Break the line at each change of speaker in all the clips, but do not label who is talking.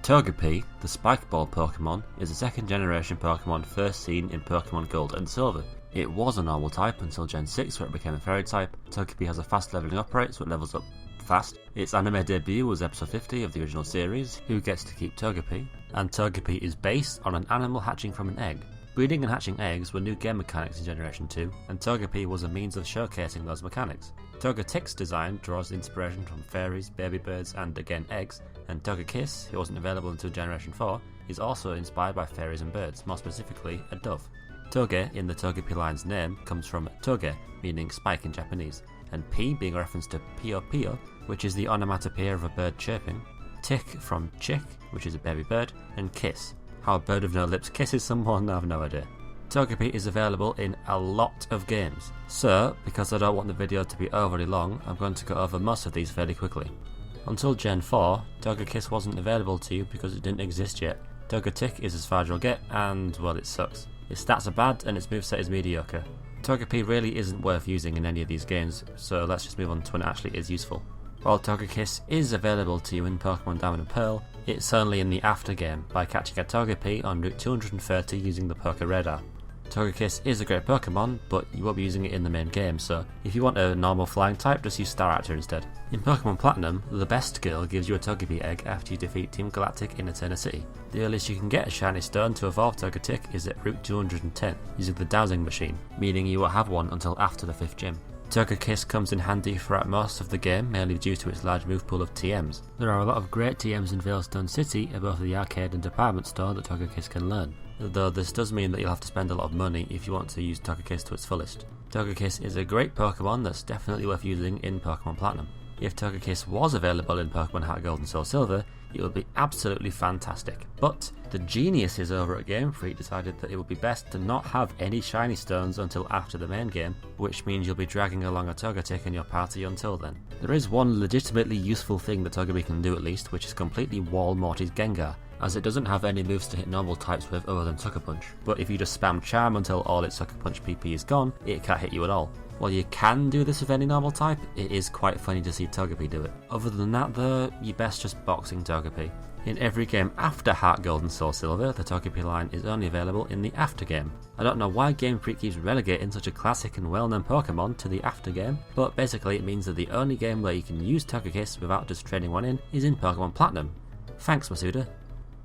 Togepi, the Spike Ball Pokemon, is a second generation Pokemon first seen in Pokemon Gold and Silver. It was a normal type until Gen 6 where it became a fairy type. Togepi has a fast leveling up rate, so it levels up fast. Its anime debut was episode 50 of the original series, Who Gets to Keep Togepi? And Togepi is based on an animal hatching from an egg. Breeding and hatching eggs were new game mechanics in Generation 2, and Togepi was a means of showcasing those mechanics. Togekiss design draws inspiration from fairies, baby birds, and again eggs, and Togekiss, who wasn't available until Generation 4, is also inspired by fairies and birds, more specifically a dove. Toge in the Togepi line's name comes from Toge, meaning spike in Japanese, and P being a reference to Pio Pio, which is the onomatopoeia of a bird chirping, Tick from chick, which is a baby bird, and kiss. How a bird with no lips kisses someone, I have no idea. Togepi is available in a lot of games, so because I don't want the video to be overly long, I'm going to go over most of these fairly quickly. Until Gen 4, Togekiss wasn't available to you because it didn't exist yet. Togetic is as far as you'll get, and well, it sucks. Its stats are bad and its moveset is mediocre. Togepi really isn't worth using in any of these games, so let's just move on to when it actually is useful. While Togekiss is available to you in Pokemon Diamond and Pearl, it's only in the after game by catching a Togepi on Route 230 using the Poké Radar. Togekiss is a great Pokemon, but you won't be using it in the main game, so if you want a normal flying type, just use Staraptor instead. In Pokemon Platinum, the best girl gives you a Togepi egg after you defeat Team Galactic in Eterna City. The earliest you can get a shiny stone to evolve Togetic is at Route 210, using the dowsing machine, meaning you won't have one until after the 5th gym. Togekiss comes in handy throughout most of the game, mainly due to its large move pool of TMs. There are a lot of great TMs in Veilstone City at both the arcade and department store that Togekiss can learn, though this does mean that you'll have to spend a lot of money if you want to use Togekiss to its fullest. Togekiss is a great Pokemon that's definitely worth using in Pokemon Platinum. If Togekiss was available in Pokemon Heart Gold and Soul Silver, it would be absolutely fantastic. But the geniuses over at Game Freak decided that it would be best to not have any shiny stones until after the main game, which means you'll be dragging along a Togetic in your party until then. There is one legitimately useful thing that Togepi can do at least, which is completely wall Morty's Gengar, as it doesn't have any moves to hit normal types with other than Sucker Punch. But if you just spam Charm until all its Sucker Punch PP is gone, it can't hit you at all. While you can do this with any normal type, it is quite funny to see Togepi do it. Other than that though, you best just boxing Togepi. In every game after Heart Gold and Soul Silver, the Togepi line is only available in the after game. I don't know why Game Freak keeps relegating such a classic and well-known Pokemon to the after game, but basically it means that the only game where you can use Togekiss without just trading one in is in Pokemon Platinum. Thanks, Masuda.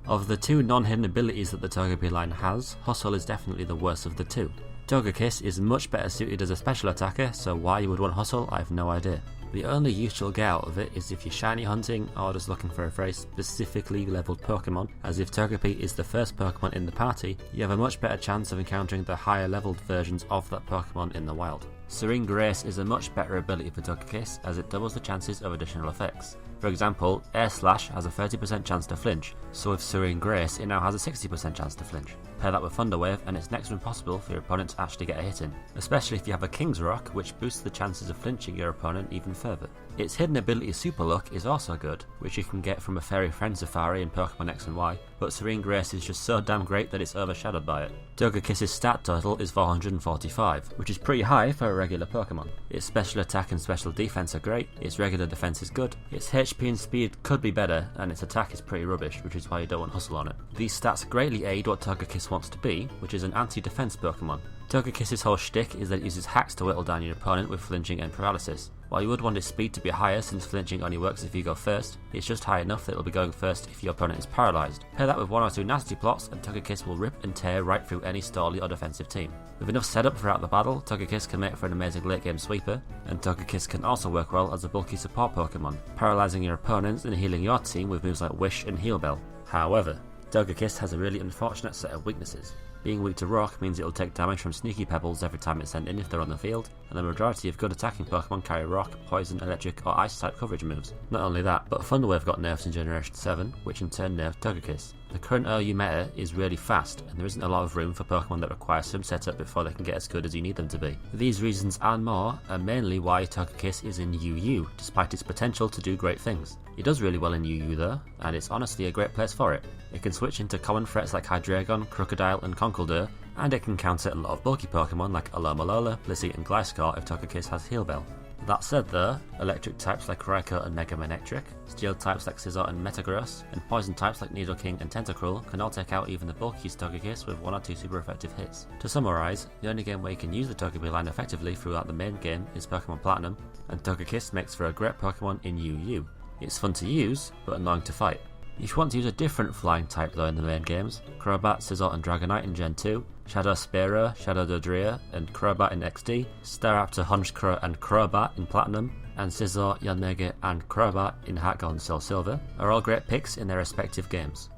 Of the two non-hidden abilities that the Togepi line has, Hustle is definitely the worst of the two. Togekiss is much better suited as a special attacker, so why you would want Hustle, I have no idea. The only use you'll get out of it is if you're shiny hunting or just looking for a very specifically leveled Pokemon, as if Togepi is the first Pokemon in the party, you have a much better chance of encountering the higher leveled versions of that Pokemon in the wild. Serene Grace is a much better ability for Togekiss as it doubles the chances of additional effects. For example, Air Slash has a 30% chance to flinch, so with Serene Grace it now has a 60% chance to flinch. Pair that with Thunder Wave and it's next to impossible for your opponent to actually get a hit in, especially if you have a King's Rock, which boosts the chances of flinching your opponent even further. Its hidden ability Super Luck is also good, which you can get from a Fairy Friend Safari in Pokemon X and Y, but Serene Grace is just so damn great that it's overshadowed by it. Togekiss's stat total is 445, which is pretty high for a regular Pokemon. Its special attack and special defense are great, its regular defense is good, its HP and speed could be better, and its attack is pretty rubbish, which is why you don't want Hustle on it. These stats greatly aid what Togekiss wants to be, which is an anti-defense Pokemon. Togekiss's whole shtick is that it uses hacks to whittle down your opponent with flinching and paralysis. While you would want its speed to be higher since flinching only works if you go first, it's just high enough that it'll be going first if your opponent is paralysed. Pair that with one or two nasty plots and Togekiss will rip and tear right through any stally or defensive team. With enough setup throughout the battle, Togekiss can make for an amazing late game sweeper, and Togekiss can also work well as a bulky support Pokemon, paralysing your opponents and healing your team with moves like Wish and Heal Bell. However, Togekiss has a really unfortunate set of weaknesses. Being weak to rock means it'll take damage from Sneaky Pebbles every time it's sent in if they're on the field, and the majority of good attacking Pokemon carry rock, poison, electric or ice type coverage moves. Not only that, but Thunder Wave got nerfed in Generation 7, which in turn nerfed Togekiss. The current OU meta is really fast, and there isn't a lot of room for Pokemon that require some setup before they can get as good as you need them to be. These reasons and more are mainly why Togekiss is in UU, despite its potential to do great things. It does really well in UU though, and it's honestly a great place for it. It can switch into common threats like Hydreigon, Crocodile and Conkeldurr, and it can counter a lot of bulky Pokemon like Alomomola, Blissey and Gliscor if Togekiss has Heal Bell. That said though, electric types like Raikou and Mega Manectric, steel types like Scizor and Metagross, and poison types like Nidoking and Tentacruel can all take out even the bulkiest Togekiss with 1 or 2 super effective hits. To summarise, the only game where you can use the Togepi line effectively throughout the main game is Pokemon Platinum, and Togekiss makes for a great Pokemon in UU. It's fun to use, but annoying to fight. If you want to use a different flying type though in the main games, Crobat, Scizor and Dragonite in Gen 2, Shadow Spearow, Shadow Dodrio and Crobat in XD, Staraptor, Honchkrow and Crobat in Platinum, and Scizor, Yanmega and Crobat in Heart Gold and Soul Silver are all great picks in their respective games.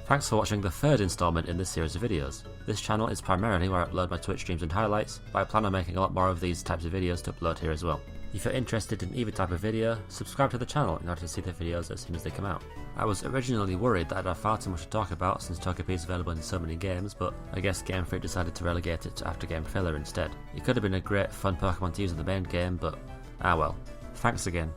Thanks for watching the third installment in this series of videos. This channel is primarily where I upload my Twitch streams and highlights, but I plan on making a lot more of these types of videos to upload here as well. If you're interested in either type of video, subscribe to the channel in order to see the videos as soon as they come out. I was originally worried that I'd have far too much to talk about since Togepi is available in so many games, but I guess Game Freak decided to relegate it to after game filler instead. It could have been a great fun Pokemon to use in the main game, but ah well. Thanks again.